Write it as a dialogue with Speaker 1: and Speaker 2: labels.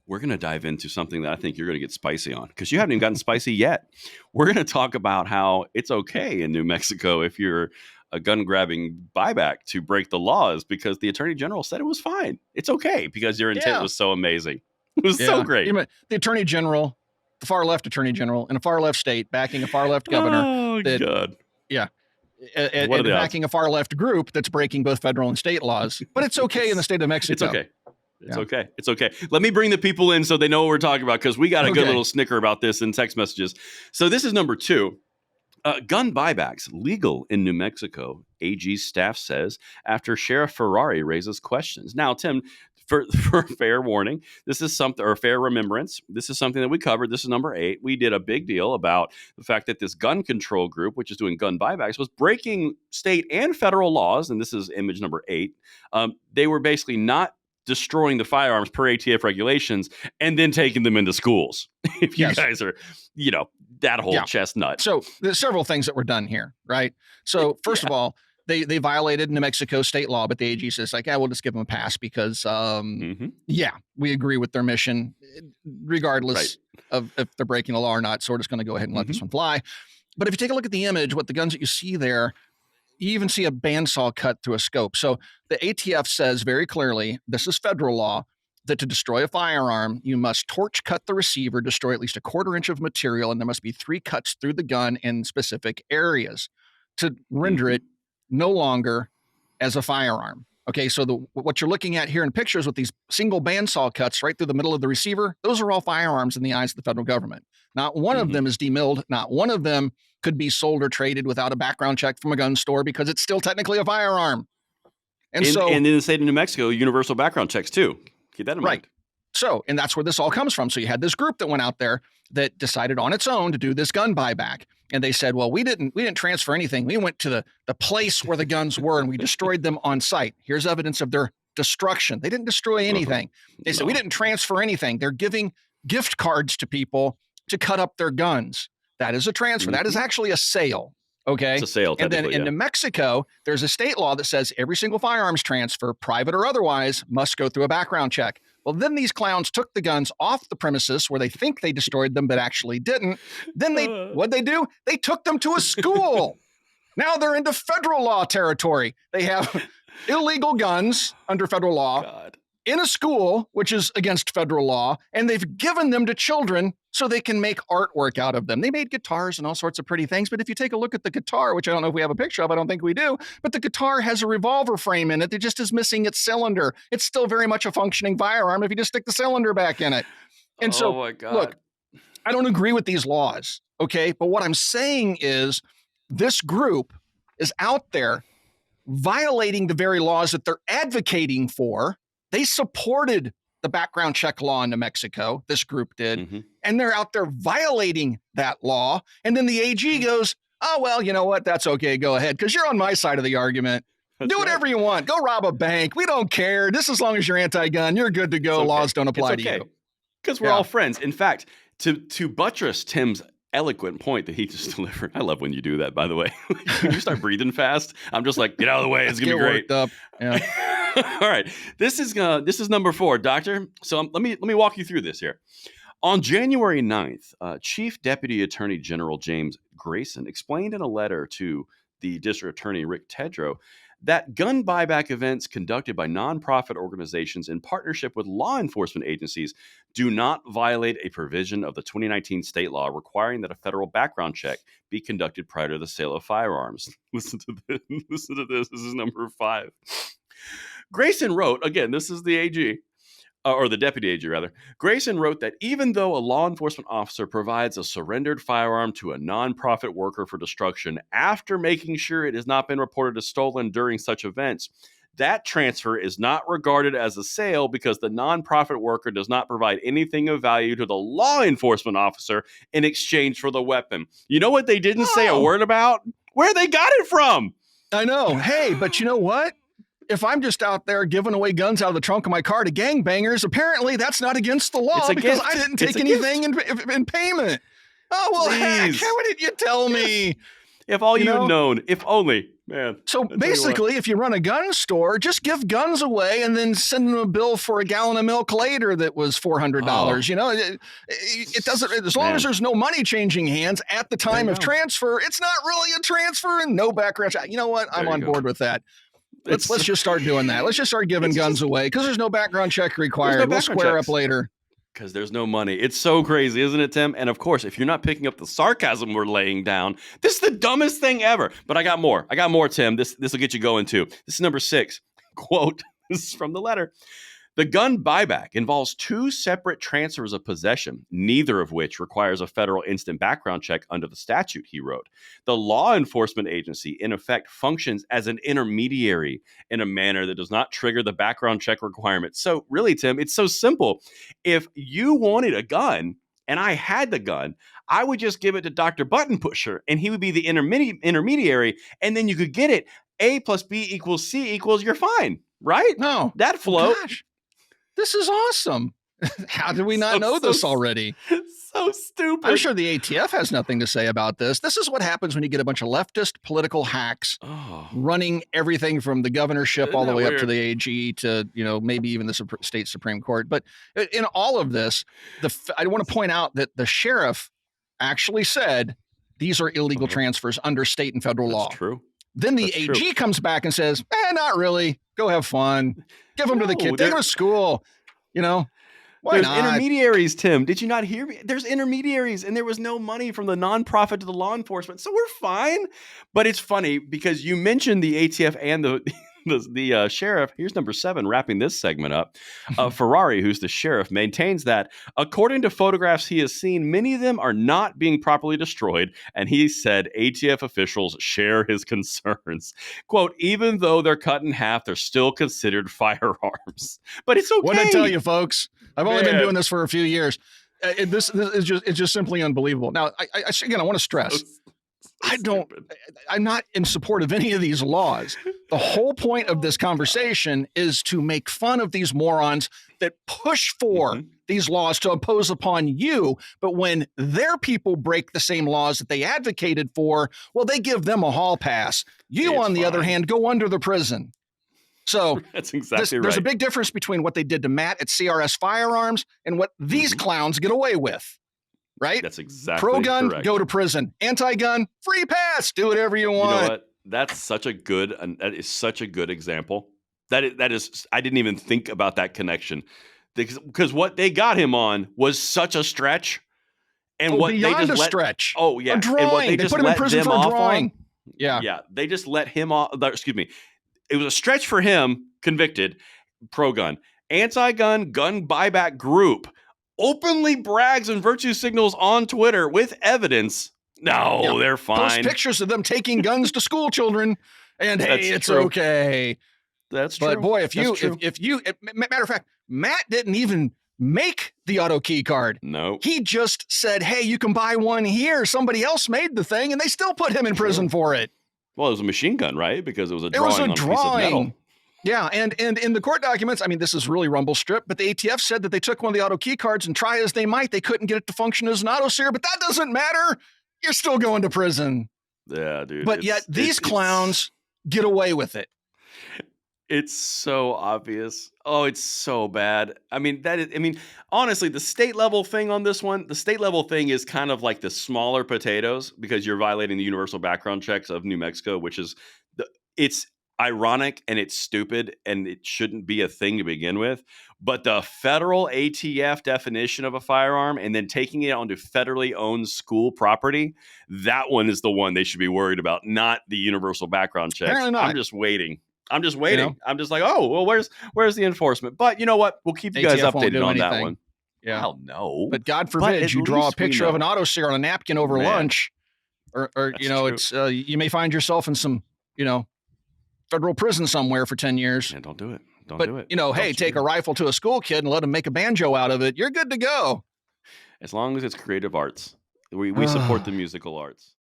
Speaker 1: we're going to dive into something that I think you're going to get spicy on because you haven't even gotten spicy yet. We're going to talk about how it's okay in New Mexico if you're a gun grabbing buyback to break the laws because the attorney general said it was fine. It's okay because your intent was so amazing. It was so great.
Speaker 2: Even the attorney general, the far left attorney general in a far left state backing a far left governor.
Speaker 1: Oh, God.
Speaker 2: Yeah. And backing a far left group that's breaking both federal and state laws. But it's okay in the state of Mexico.
Speaker 1: It's okay. Okay. It's okay. Let me bring the people in so they know what we're talking about because we got a good little snicker about this in text messages. So this is number 2. Gun buybacks legal in New Mexico, AG staff says, after Sheriff Ferrari raises questions. Now, Tim, for fair warning, this is something, or fair remembrance, this is something that we covered. This is number 8. We did a big deal about the fact that this gun control group, which is doing gun buybacks, was breaking state and federal laws. And this is image number 8. They were basically not destroying the firearms per ATF regulations and then taking them into schools. If you guys are, that whole chestnut.
Speaker 2: So there's several things that were done here, right? So first of all, they violated New Mexico state law, but the AG says we'll just give them a pass because, we agree with their mission regardless of if they're breaking the law or not. So we're just going to go ahead and let this one fly. But if you take a look at the image, what the guns that you see there, you even see a bandsaw cut through a scope. So the ATF says very clearly, this is federal law, that to destroy a firearm, you must torch cut the receiver, destroy at least a 1/4 inch of material, and there must be 3 cuts through the gun in specific areas to render it no longer as a firearm. Okay, so what you're looking at here in pictures with these single bandsaw cuts right through the middle of the receiver, those are all firearms in the eyes of the federal government. Not one of them is demilled. Not one of them could be sold or traded without a background check from a gun store because it's still technically a firearm.
Speaker 1: And in the state of New Mexico, universal background checks too. Keep that in mind.
Speaker 2: So, and that's where this all comes from. So you had this group that went out there that decided on its own to do this gun buyback. And they said, well, we didn't transfer anything. We went to the place where the guns were and we destroyed them on site. Here's evidence of their destruction. They didn't destroy anything. They said, we didn't transfer anything. They're giving gift cards to people to cut up their guns. That is a transfer. That is actually a sale. Okay.
Speaker 1: It's a sale.
Speaker 2: And then in New Mexico, there's a state law that says every single firearms transfer, private or otherwise, must go through a background check. Well, then these clowns took the guns off the premises where they think they destroyed them, but actually didn't. Then what'd they do? They took them to a school. Now they're into federal law territory. They have illegal guns under federal law in a school, which is against federal law, and they've given them to children so they can make artwork out of them. They made guitars and all sorts of pretty things, but if you take a look at the guitar, which I don't know if we have a picture of, I don't think we do, but the guitar has a revolver frame in it that just is missing its cylinder. It's still very much a functioning firearm if you just stick the cylinder back in it. And look, I don't agree with these laws, okay? But what I'm saying is this group is out there violating the very laws that they're advocating for. They supported the background check law in New Mexico, this group did, and they're out there violating that law. And then the AG goes, oh, well, you know what? That's okay. Go ahead, because you're on my side of the argument. Do whatever you want. Go rob a bank. We don't care. Just as long as you're anti-gun, you're good to go. Laws don't apply to you.
Speaker 1: Because we're all friends. In fact, to buttress Tim's eloquent point that he just delivered. I love when you do that, by the way. When you start breathing fast, I'm just like, get out of the way. It's going to be great.
Speaker 2: Worked up. Yeah.
Speaker 1: All right. This is number 4, Doctor. So let me walk you through this here. On January 9th, Chief Deputy Attorney General James Grayson explained in a letter to the District Attorney Rick Tedrow that gun buyback events conducted by nonprofit organizations in partnership with law enforcement agencies do not violate a provision of the 2019 state law requiring that a federal background check be conducted prior to the sale of firearms. Listen to this. Listen to this. This is number 5. Grayson wrote, again, this is the AG, or the deputy AG rather. Grayson wrote that even though a law enforcement officer provides a surrendered firearm to a nonprofit worker for destruction after making sure it has not been reported as stolen during such events, that transfer is not regarded as a sale because the nonprofit worker does not provide anything of value to the law enforcement officer in exchange for the weapon. You know what they didn't say a word about? Where they got it from.
Speaker 2: I know. Hey, but you know what? If I'm just out there giving away guns out of the trunk of my car to gangbangers, apparently that's not against the law because I didn't take anything in payment. Oh, well, heck, why didn't you tell me?
Speaker 1: If all you'd known, if only Man,
Speaker 2: So
Speaker 1: I tell you what.
Speaker 2: basically, if you run a gun store, just give guns away and then send them a bill for a gallon of milk later that was $400.
Speaker 1: Oh,
Speaker 2: You know, it doesn't, as long as
Speaker 1: man,
Speaker 2: there's no money changing hands at the
Speaker 1: there
Speaker 2: time
Speaker 1: you
Speaker 2: of
Speaker 1: go.
Speaker 2: transfer, it's not really a transfer and no background check. You know what? I'm
Speaker 1: There you
Speaker 2: on
Speaker 1: go.
Speaker 2: board with that.
Speaker 1: It's
Speaker 2: Let's just start doing that. Let's just start giving
Speaker 1: it's
Speaker 2: guns
Speaker 1: just
Speaker 2: away because there's no background check
Speaker 1: there's
Speaker 2: required.
Speaker 1: no
Speaker 2: We'll
Speaker 1: background
Speaker 2: square up
Speaker 1: checks.
Speaker 2: later.
Speaker 1: Because there's no money. It's so crazy, isn't it, Tim? And of course, if you're not picking up the sarcasm we're laying down, this is the dumbest thing ever. But I got more. I got more, Tim. This will get you going too. This is number 6. Quote, this is from the letter. The gun buyback involves 2 separate transfers of possession, neither of which requires a federal instant background check under the statute, he wrote. The law enforcement agency, in effect, functions as an intermediary in a manner that does not trigger the background check requirement. So, really, Tim, it's so simple. If you wanted a gun and I had the gun, I would just give it to Dr. Button Pusher and he would be the intermediary, and then you could get it. A plus B equals C equals you're fine, right?
Speaker 2: No.
Speaker 1: That
Speaker 2: Oh,
Speaker 1: float.
Speaker 2: gosh, this is awesome. How did we not know this already?
Speaker 1: So stupid.
Speaker 2: I'm sure the ATF has nothing to say about this. This is what happens when you get a bunch of leftist political hacks running everything from the governorship all the way up to the AG to, maybe even the state Supreme Court. But in all of this, I want to point out that the sheriff actually said these are illegal transfers under state and federal law.
Speaker 1: That's true.
Speaker 2: Then the AG comes back and says, not really. Go have fun. Give them to the kid. Take them to school. Why
Speaker 1: There's
Speaker 2: not?
Speaker 1: intermediaries, Tim. Did you not hear me? There's intermediaries, and there was no money from the nonprofit to the law enforcement, so we're fine. But it's funny because you mentioned the ATF and the sheriff. Here's number 7, wrapping this segment up. Ferrari, who's the sheriff, maintains that according to photographs he has seen, many of them are not being properly destroyed, and he said ATF officials share his concerns. Quote, even though they're cut in half, they're still considered firearms. But it's okay.
Speaker 2: What did I tell you, folks? I've only been doing this for a few years. This is it's just simply unbelievable. Now, I want to stress, I'm not in support of any of these laws. The whole point of this conversation is to make fun of these morons that push for these laws to impose upon you. But when their people break the same laws that they advocated for, well, they give them a hall pass. You, on the other hand, go under the prison. So
Speaker 1: that's exactly right.
Speaker 2: There's a big difference between what they did to Matt at CRS Firearms and what these clowns get away with. Right?
Speaker 1: That's exactly
Speaker 2: pro-gun,
Speaker 1: correct.
Speaker 2: Go to prison. Anti-gun, free pass. Do whatever you want.
Speaker 1: You know what? That is such a good example. That is. I didn't even think about that connection because what they got him on was such a stretch, and what
Speaker 2: beyond
Speaker 1: they just
Speaker 2: a stretch.
Speaker 1: Oh yeah,
Speaker 2: a drawing.
Speaker 1: And what they
Speaker 2: put him in prison for a drawing.
Speaker 1: Yeah. They just let him off. Excuse me. It was a stretch for him. Convicted, pro-gun, anti-gun, gun buyback group openly brags and virtue signals on Twitter with evidence. No, they're fine.
Speaker 2: Post pictures of them taking guns to school children, and hey, it's okay.
Speaker 1: That's true.
Speaker 2: But boy, if matter of fact, Matt didn't even make the auto key card.
Speaker 1: No,
Speaker 2: he just said, "Hey, you can buy one here." Somebody else made the thing, and they still put him in prison for it.
Speaker 1: Well, it was a machine gun, right? Because it was a drawing on a piece of metal.
Speaker 2: Yeah, and in the court documents, I mean, this is really rumble strip, but the ATF said that they took one of the auto key cards and try as they might, they couldn't get it to function as an auto sear, but that doesn't matter. You're still going to prison.
Speaker 1: Yeah, dude.
Speaker 2: But yet these clowns get away with it.
Speaker 1: It's so obvious. Oh, it's so bad. I mean, honestly, the state level thing on this one, the state level thing is kind of like the smaller potatoes because you're violating the universal background checks of New Mexico, which is it's ironic and it's stupid and it shouldn't be a thing to begin with. But the federal ATF definition of a firearm and then taking it onto federally owned school property, that one is the one they should be worried about, not the universal background checks.
Speaker 2: Apparently not.
Speaker 1: I'm just waiting. I'm just like, oh, well, where's the enforcement? But you know what? We'll keep you guys updated on that one.
Speaker 2: Yeah.
Speaker 1: Well, no.
Speaker 2: But God forbid you draw a picture of an auto sear on a napkin over lunch, or it's you may find yourself in some federal prison somewhere for 10 years.
Speaker 1: Yeah, don't do it. Don't do it.
Speaker 2: Hey, take a rifle to a school kid and let him make a banjo out of it. You're good to go.
Speaker 1: As long as it's creative arts. We support the musical arts.